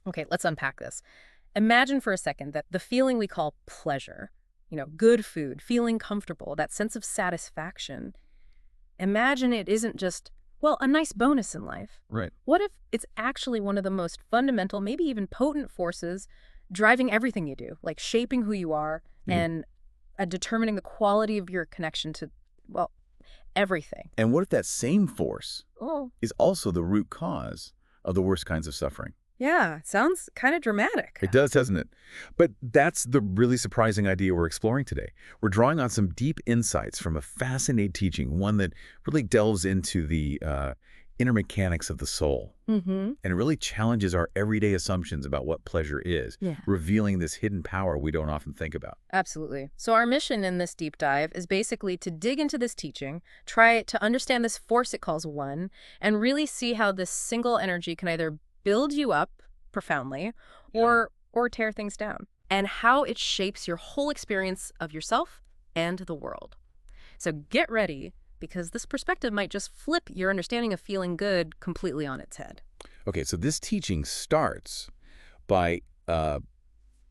Okay, let's unpack this. Imagine for a second that the feeling we call pleasure, good food, feeling comfortable, that sense of satisfaction, imagine it isn't just, well, a nice bonus in life. Right. What if it's actually one of the most fundamental, maybe even potent forces driving everything you do, like shaping who you are Mhm. and determining the quality of your connection to, well, everything? And what if that same force Oh, is also the root cause of the worst kinds of suffering? yeah, sounds kind of dramatic. It does, doesn't it? But that's the really surprising idea we're exploring today. We're drawing on some deep insights from a fascinating teaching, one that really delves into the inner mechanics of the soul. Mm-hmm. And it really challenges our everyday assumptions about what pleasure is, Yeah. revealing this hidden power we don't often think about. Absolutely. So our mission in this deep dive is basically to dig into this teaching, try to understand this force it calls one, and really see how this single energy can either build you up profoundly or tear things down, and how it shapes your whole experience of yourself and the world. So get ready, because this perspective might just flip your understanding of feeling good completely on its head. Okay, so this teaching starts by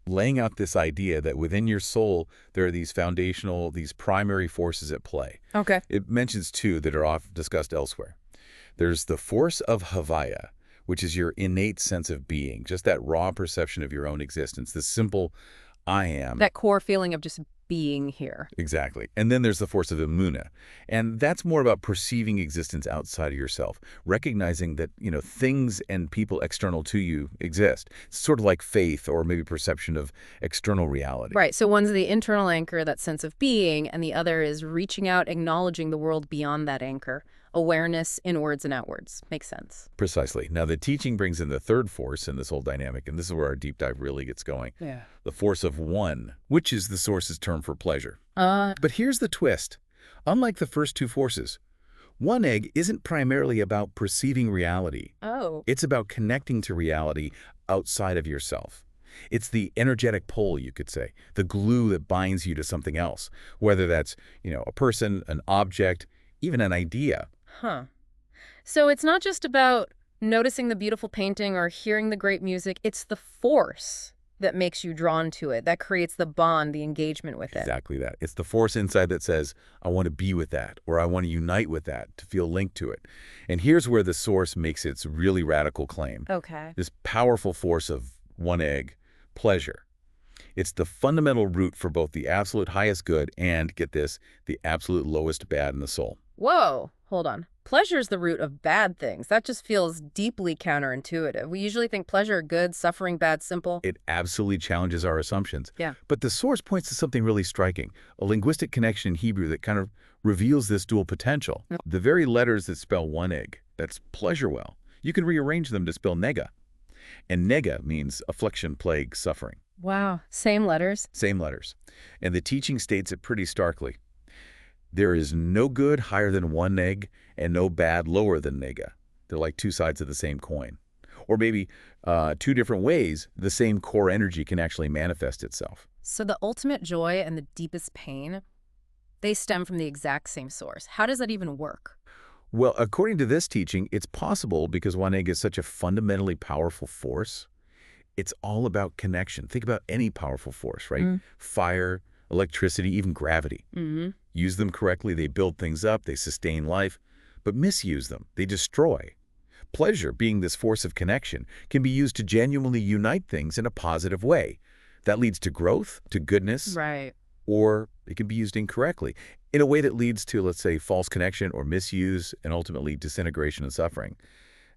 laying out this idea that within your soul, there are these foundational, these primary forces at play. Okay. It mentions two that are often discussed elsewhere. There's the force of Havaya, which is your innate sense of being, just that raw perception of your own existence, the simple I am. That core feeling of just being here. Exactly. And then there's the force of Imuna. And that's more about perceiving existence outside of yourself, recognizing that, things and people external to you exist. It's sort of like faith or maybe perception of external reality. Right. So one's the internal anchor, that sense of being, and the other is reaching out, acknowledging the world beyond that anchor. Awareness inwards and outwards. Makes sense. Precisely. Now, the teaching brings in the third force in this whole dynamic, and this is where our deep dive really gets going. Yeah. The force of one, which is the source's term for pleasure. Uh, But here's the twist. Unlike the first two forces, one egg isn't primarily about perceiving reality. oh. It's about connecting to reality outside of yourself. It's the energetic pole, you could say, the glue that binds you to something else, whether that's, a person, an object, even an idea. Huh. So it's not just about noticing the beautiful painting or hearing the great music. It's the force that makes you drawn to it, that creates the bond, the engagement with it. Exactly that. It's the force inside that says, I want to be with that, or I want to unite with that, to feel linked to it. And here's where the source makes its really radical claim. Okay. This powerful force of one egg, pleasure. It's the fundamental root for both the absolute highest good and, get this, the absolute lowest bad in the soul. Whoa, hold on. Pleasure is the root of bad things. That just feels deeply counterintuitive. We usually think pleasure good, suffering bad, simple. It absolutely challenges our assumptions. Yeah. But the source points to something really striking, a linguistic connection in Hebrew that kind of reveals this dual potential. Yep. The very letters that spell one egg, that's pleasure well, you can rearrange them to spell nega. And nega means affliction, plague, suffering. Wow. Same letters. Same letters. And the teaching states it pretty starkly. There is no good higher than one egg and no bad lower than nega. They're like two sides of the same coin. Or maybe two different ways the same core energy can actually manifest itself. So the ultimate joy and the deepest pain, they stem from the exact same source. How does that even work? Well, according to this teaching, it's possible because one egg is such a fundamentally powerful force. It's all about connection. Think about any powerful force, right? Mm. Fire, electricity, even gravity. Mm-hmm. Use them correctly, they build things up, they sustain life. But misuse them, they destroy. Pleasure, being this force of connection, can be used to genuinely unite things in a positive way. That leads to growth, to goodness, Right. or it can be used incorrectly, in a way that leads to, let's say, false connection or misuse, and ultimately disintegration and suffering.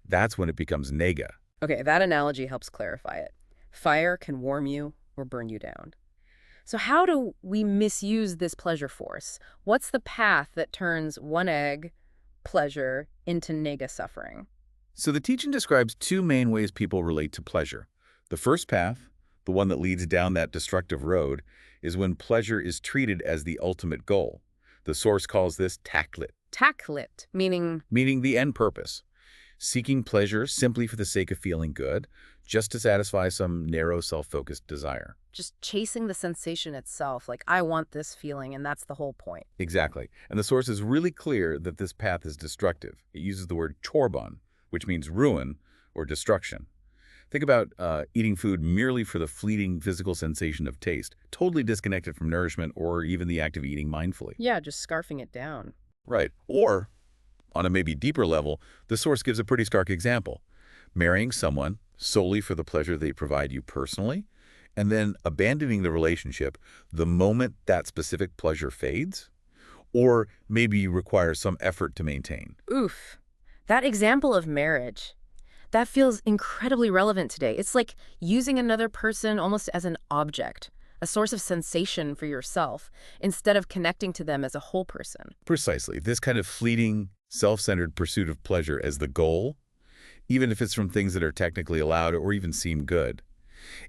That's when it becomes nega. Okay, that analogy helps clarify it. Fire can warm you or burn you down. So how do we misuse this pleasure force? What's the path that turns one egg, pleasure, into nega suffering? So the teaching describes two main ways people relate to pleasure. The first path, the one that leads down that destructive road, is when pleasure is treated as the ultimate goal. The source calls this taklit, Taklit, meaning, meaning the end purpose. Seeking pleasure simply for the sake of feeling good, just to satisfy some narrow, self-focused desire. just chasing the sensation itself, like I want this feeling, and that's the whole point. Exactly. And the source is really clear that this path is destructive. It uses the word chorban, which means ruin or destruction. Think about eating food merely for the fleeting physical sensation of taste, totally disconnected from nourishment or even the act of eating mindfully. Yeah, just scarfing it down. Right. Or, on a maybe deeper level, the source gives a pretty stark example. Marrying someone solely for the pleasure they provide you personally, and then abandoning the relationship the moment that specific pleasure fades, or maybe you require some effort to maintain. Oof. That example of marriage, that feels incredibly relevant today. It's like using another person almost as an object, a source of sensation for yourself, instead of connecting to them as a whole person. Precisely. This kind of fleeting, self-centered pursuit of pleasure as the goal, even if it's from things that are technically allowed or even seem good.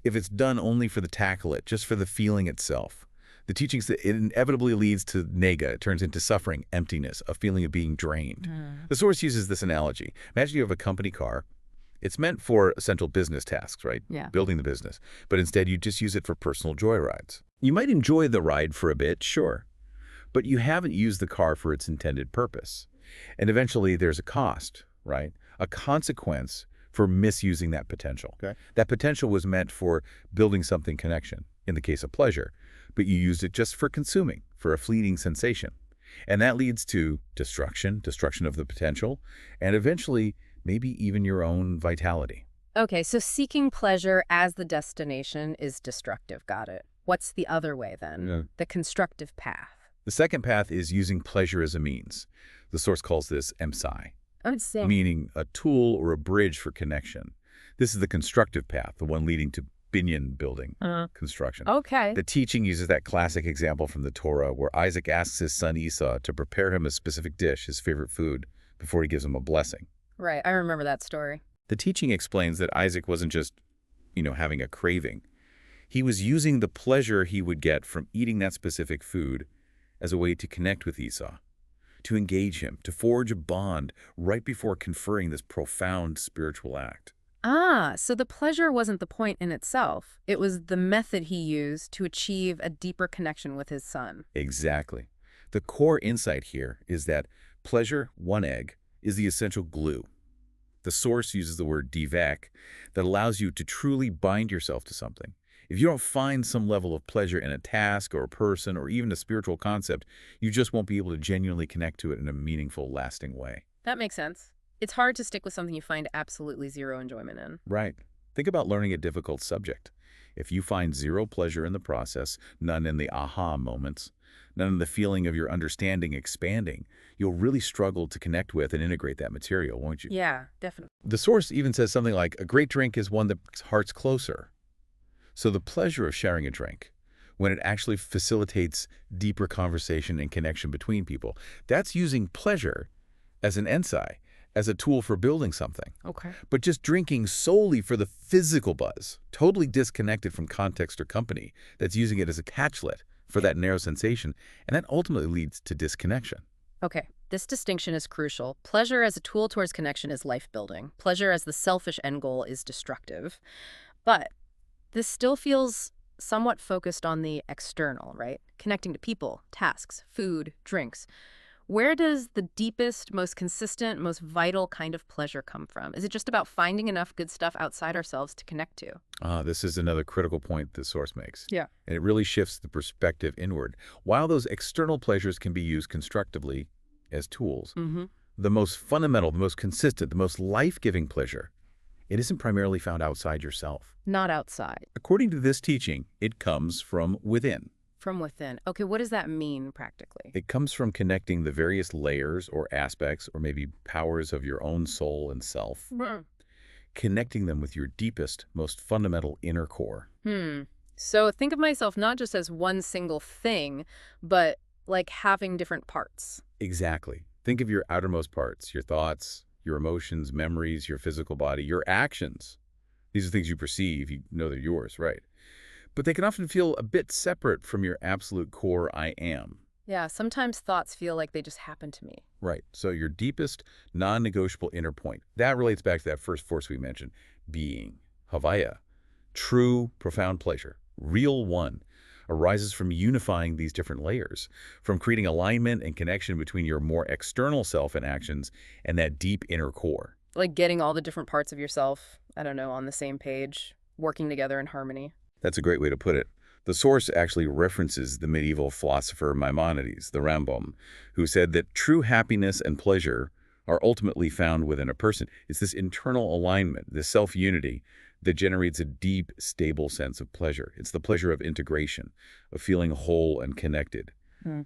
If it's done only for the tackle it, just for the feeling itself, the teachings that it inevitably leads to nega. It turns into suffering, emptiness, a feeling of being drained. The source uses this analogy. Imagine you have a company car. It's meant for essential business tasks, right? Yeah. Building the business. But instead, you just use it for personal joyrides. You might enjoy the ride for a bit, sure, but you haven't used the car for its intended purpose. And eventually, there's a cost, right? A consequence for misusing that potential. Okay. That potential was meant for building something connection, in the case of pleasure, but you used it just for consuming, for a fleeting sensation. And that leads to destruction of the potential, and eventually, maybe even your own vitality. Okay, so seeking pleasure as the destination is destructive. Got it. What's the other way then? Yeah. The constructive path. The second path is using pleasure as a means. The source calls this empsi, I would say. meaning a tool or a bridge for connection. This is the constructive path, the one leading to binyan building, construction. Okay. The teaching uses that classic example from the Torah where Isaac asks his son Esau to prepare him a specific dish, his favorite food, before he gives him a blessing. Right, I remember that story. The teaching explains that Isaac wasn't just, having a craving. He was using the pleasure he would get from eating that specific food as a way to connect with Esau, to engage him, to forge a bond right before conferring this profound spiritual act. Ah, so the pleasure wasn't the point in itself. It was the method he used to achieve a deeper connection with his son. Exactly. The core insight here is that pleasure, wholeness, is the essential glue. The source uses the word divek that allows you to truly bind yourself to something. If you don't find some level of pleasure in a task or a person or even a spiritual concept, you just won't be able to genuinely connect to it in a meaningful, lasting way. That makes sense. It's hard to stick with something you find absolutely zero enjoyment in. Right. Think about learning a difficult subject. If you find zero pleasure in the process, none in the aha moments, none in the feeling of your understanding expanding, you'll really struggle to connect with and integrate that material, won't you? Yeah, definitely. The source even says something like, a great drink is one that brings hearts closer. So the pleasure of sharing a drink, when it actually facilitates deeper conversation and connection between people, that's using pleasure as an ensai, as a tool for building something. Okay. But just drinking solely for the physical buzz, totally disconnected from context or company, that's using it as a catchlet for that narrow sensation, and that ultimately leads to disconnection. Okay, this distinction is crucial. Pleasure as a tool towards connection is life-building. Pleasure as the selfish end goal is destructive. But this still feels somewhat focused on the external, right? Connecting to people, tasks, food, drinks. Where does the deepest, most consistent, most vital kind of pleasure come from? Is it just about finding enough good stuff outside ourselves to connect to? This is another critical point the source makes. Yeah. And it really shifts the perspective inward. While those external pleasures can be used constructively as tools, the most fundamental, the most consistent, the most life-giving pleasure, it isn't primarily found outside yourself. Not outside. According to this teaching, it comes from within. From within. Okay, what does that mean practically? It comes from connecting the various layers or aspects or maybe powers of your own soul and self, connecting them with your deepest, most fundamental inner core. So think of myself not just as one single thing, but like having different parts. Exactly. Think of your outermost parts, your thoughts, your emotions, memories, your physical body, your actions. These are things you perceive, you know they're yours, right? But they can often feel a bit separate from your absolute core I am. Yeah, sometimes thoughts feel like they just happen to me. Right. So your deepest, non-negotiable inner point. That relates back to that first force we mentioned, being, Havaya. True, profound pleasure, real one, arises from unifying these different layers, from creating alignment and connection between your more external self and actions and that deep inner core. Like getting all the different parts of yourself, I don't know, on the same page, working together in harmony. That's a great way to put it. The source actually references the medieval philosopher Maimonides, the Rambam, who said that true happiness and pleasure are ultimately found within a person. It's this internal alignment, this self-unity, that generates a deep, stable sense of pleasure. It's the pleasure of integration, of feeling whole and connected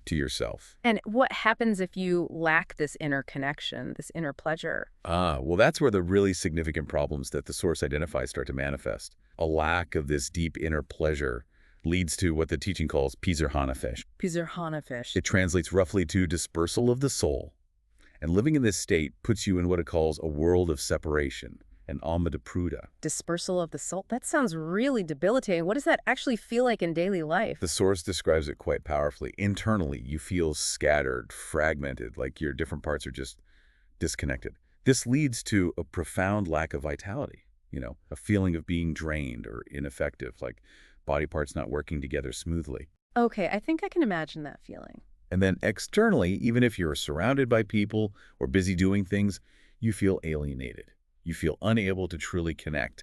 to yourself. And what happens if you lack this inner connection, this inner pleasure? Well, that's where the really significant problems that the source identifies start to manifest. A lack of this deep inner pleasure leads to what the teaching calls Pizarhanafish. Pizarhanafish. It translates roughly to dispersal of the soul. And living in this state puts you in what it calls a world of separation, an alma de pruda. Dispersal of the soul? That sounds really debilitating. What does that actually feel like in daily life? The source describes it quite powerfully. Internally, you feel scattered, fragmented, like your different parts are just disconnected. This leads to a profound lack of vitality, a feeling of being drained or ineffective, like body parts not working together smoothly. Okay, I think I can imagine that feeling. And then externally, even if you're surrounded by people or busy doing things, you feel alienated. You feel unable to truly connect.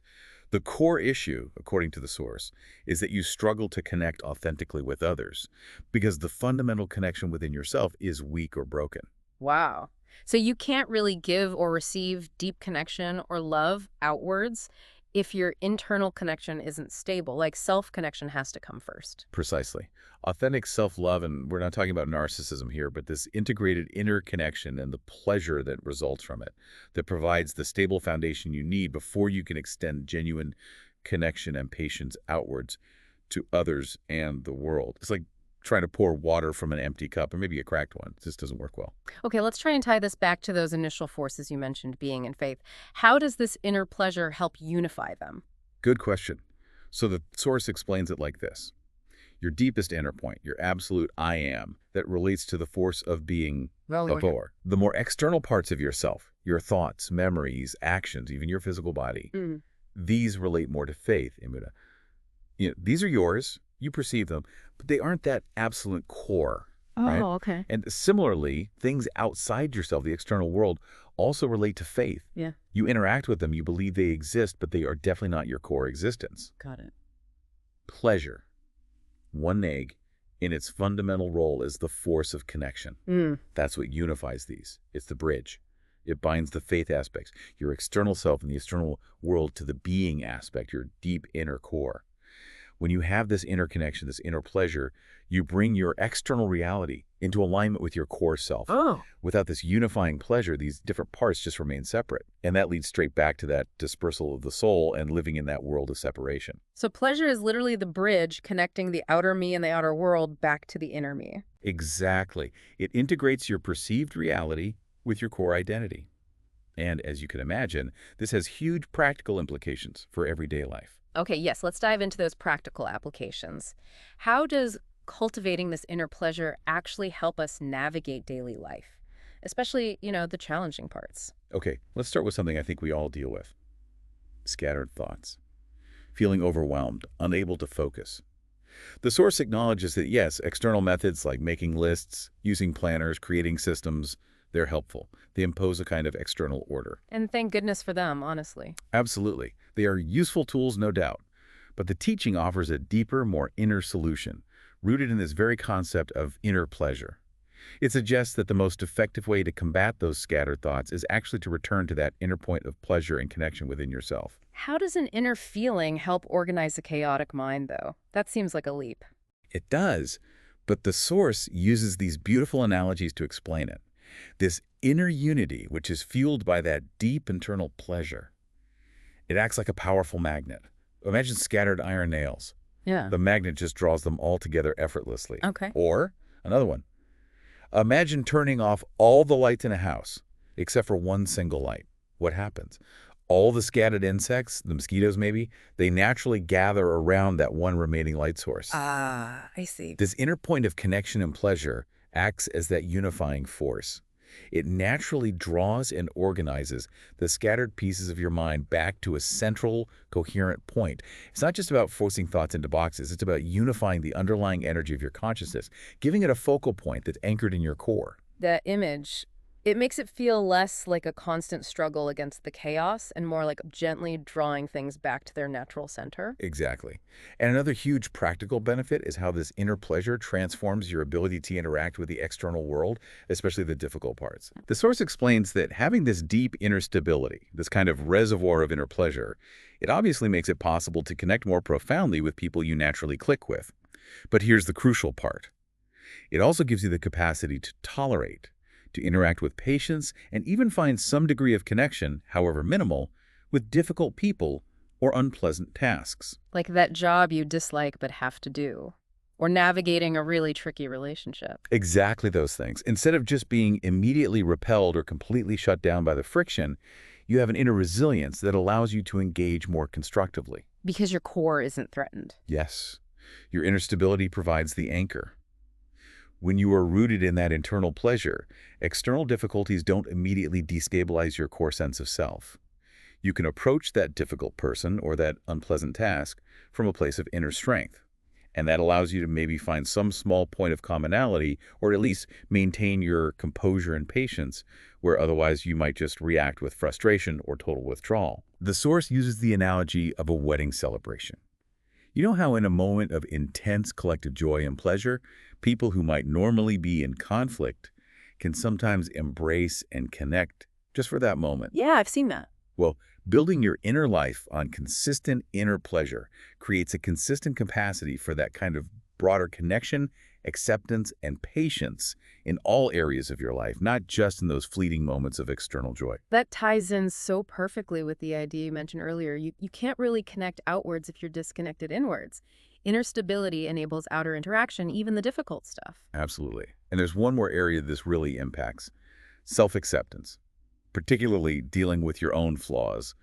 The core issue, according to the source, is that you struggle to connect authentically with others because the fundamental connection within yourself is weak or broken. Wow. So you can't really give or receive deep connection or love outwards if your internal connection isn't stable. Like self-connection has to come first. Precisely. Authentic self-love, and we're not talking about narcissism here, but this integrated inner connection and the pleasure that results from it, that provides the stable foundation you need before you can extend genuine connection and patience outwards to others and the world. It's like trying to pour water from an empty cup, or maybe a cracked one. It just doesn't work well. Okay, let's try and tie this back to those initial forces you mentioned, being and faith. How does this inner pleasure help unify them? Good question. So the source explains it like this. Your deepest inner point, your absolute I am, that relates to the force of being abhor. The more external parts of yourself, your thoughts, memories, actions, even your physical body, these relate more to faith, Immuta. These are yours, you perceive them, but they aren't that absolute core. Right? Okay. And similarly, things outside yourself, the external world, also relate to faith. Yeah. You interact with them, you believe they exist, but they are definitely not your core existence. Got it. Pleasure. One egg, in its fundamental role, is the force of connection. That's what unifies these. It's the bridge. It binds the faith aspects, your external self and the external world, to the being aspect, your deep inner core. When you have this inner connection, this inner pleasure, you bring your external reality into alignment with your core self. Without this unifying pleasure, these different parts just remain separate. And that leads straight back to that dispersal of the soul and living in that world of separation. So pleasure is literally the bridge connecting the outer me and the outer world back to the inner me. Exactly. It integrates your perceived reality with your core identity. And as you can imagine, this has huge practical implications for everyday life. Okay, yes, let's dive into those practical applications. How does cultivating this inner pleasure actually help us navigate daily life, especially, the challenging parts? Okay, let's start with something I think we all deal with. Scattered thoughts. Feeling overwhelmed, unable to focus. The source acknowledges that, yes, external methods like making lists, using planners, creating systems, they're helpful. They impose a kind of external order. And thank goodness for them, honestly. Absolutely. They are useful tools, no doubt. But the teaching offers a deeper, more inner solution, rooted in this very concept of inner pleasure. It suggests that the most effective way to combat those scattered thoughts is actually to return to that inner point of pleasure and connection within yourself. How does an inner feeling help organize a chaotic mind, though? That seems like a leap. It does, but the source uses these beautiful analogies to explain it. This inner unity, which is fueled by that deep internal pleasure, it acts like a powerful magnet. Imagine scattered iron nails. Yeah. The magnet just draws them all together effortlessly. Okay. Or, another one, imagine turning off all the lights in a house, except for one single light. What happens? All the scattered insects, the mosquitoes maybe, they naturally gather around that one remaining light source. I see. This inner point of connection and pleasure acts as that unifying force. It naturally draws and organizes the scattered pieces of your mind back to a central, coherent point. It's not just about forcing thoughts into boxes. It's about unifying the underlying energy of your consciousness, giving it a focal point that's anchored in your core. That image, It makes it feel less like a constant struggle against the chaos and more like gently drawing things back to their natural center. Exactly. And another huge practical benefit is how this inner pleasure transforms your ability to interact with the external world, especially the difficult parts. The source explains that having this deep inner stability, this kind of reservoir of inner pleasure, it obviously makes it possible to connect more profoundly with people you naturally click with. But here's the crucial part. It also gives you the capacity to tolerate, to interact with patience, and even find some degree of connection, however minimal, with difficult people or unpleasant tasks. Like that job you dislike but have to do, or navigating a really tricky relationship. Exactly those things. Instead of just being immediately repelled or completely shut down by the friction, you have an inner resilience that allows you to engage more constructively. Because your core isn't threatened. Yes, your inner stability provides the anchor. When you are rooted in that internal pleasure, external difficulties don't immediately destabilize your core sense of self. You can approach that difficult person or that unpleasant task from a place of inner strength. And that allows you to maybe find some small point of commonality or at least maintain your composure and patience where otherwise you might just react with frustration or total withdrawal. The source uses the analogy of a wedding celebration. You know how in a moment of intense collective joy and pleasure, people who might normally be in conflict can sometimes embrace and connect just for that moment? Yeah, I've seen that. Well, building your inner life on consistent inner pleasure creates a consistent capacity for that kind of broader connection, acceptance, and patience in all areas of your life, not just in those fleeting moments of external joy. That ties in so perfectly with the idea you mentioned earlier. You can't really connect outwards if you're disconnected inwards. Inner stability enables outer interaction, even the difficult stuff. Absolutely. And there's one more area this really impacts, self-acceptance, particularly dealing with your own flaws,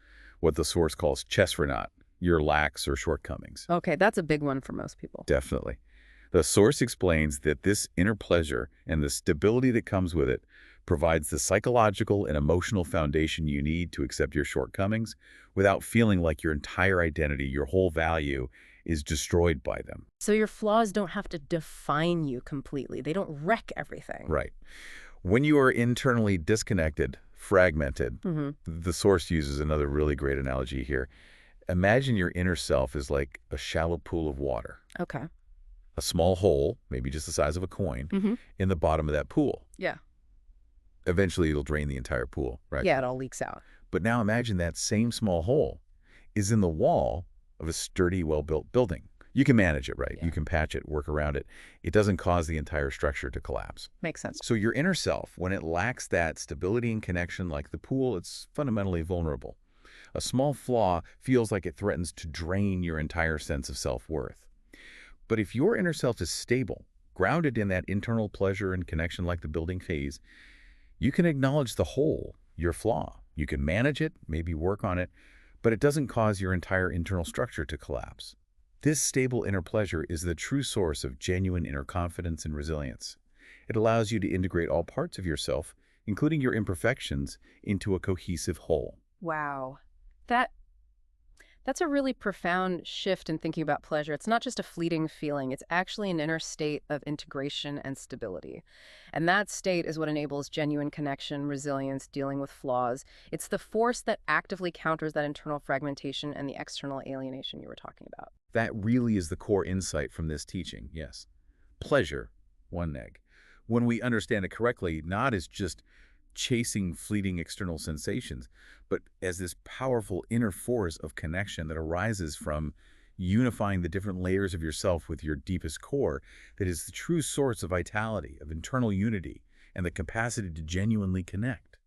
what the source calls chesronot, your lacks or shortcomings. Okay, that's a big one for most people. Definitely. The source explains that this inner pleasure and the stability that comes with it provides the psychological and emotional foundation you need to accept your shortcomings without feeling like your entire identity, your whole value, is destroyed by them. So your flaws don't have to define you completely. They don't wreck everything. Right. When you are internally disconnected, fragmented, the source uses another really great analogy here. Imagine your inner self is like a shallow pool of water. Okay. A small hole, maybe just the size of a coin, in the bottom of that pool. Yeah. Eventually, it'll drain the entire pool, right? Yeah, it all leaks out. But now imagine that same small hole is in the wall of a sturdy, well-built building. You can manage it, right? Yeah. You can patch it, work around it. It doesn't cause the entire structure to collapse. Makes sense. So your inner self, when it lacks that stability and connection like the pool, it's fundamentally vulnerable. A small flaw feels like it threatens to drain your entire sense of self-worth. But if your inner self is stable, grounded in that internal pleasure and connection like the building phase, you can acknowledge the whole, your flaw. You can manage it, maybe work on it, but it doesn't cause your entire internal structure to collapse. This stable inner pleasure is the true source of genuine inner confidence and resilience. It allows you to integrate all parts of yourself, including your imperfections, into a cohesive whole. Wow. That's a really profound shift in thinking about pleasure. It's not just a fleeting feeling. It's actually an inner state of integration and stability. And that state is what enables genuine connection, resilience, dealing with flaws. It's the force that actively counters that internal fragmentation and the external alienation you were talking about. That really is the core insight from this teaching, yes. Pleasure, wholeness. When we understand it correctly, not as just chasing fleeting external sensations, but as this powerful inner force of connection that arises from unifying the different layers of yourself with your deepest core, that is the true source of vitality, of internal unity, and the capacity to genuinely connect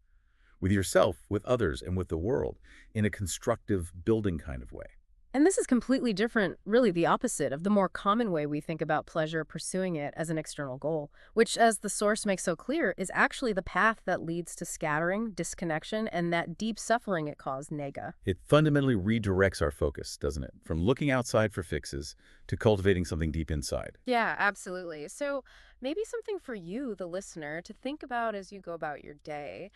with yourself, with others, and with the world in a constructive, building kind of way. And this is completely different, really the opposite of the more common way we think about pleasure, pursuing it as an external goal, which, as the source makes so clear, is actually the path that leads to scattering, disconnection, and that deep suffering it caused, nega. It fundamentally redirects our focus, doesn't it? From looking outside for fixes to cultivating something deep inside. Yeah, absolutely. So maybe something for you, the listener, to think about as you go about your day.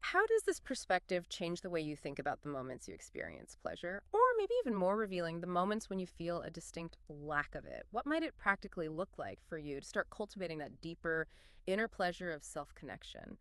How does this perspective change the way you think about the moments you experience pleasure? Or maybe even more revealing, the moments when you feel a distinct lack of it? What might it practically look like for you to start cultivating that deeper inner pleasure of self-connection?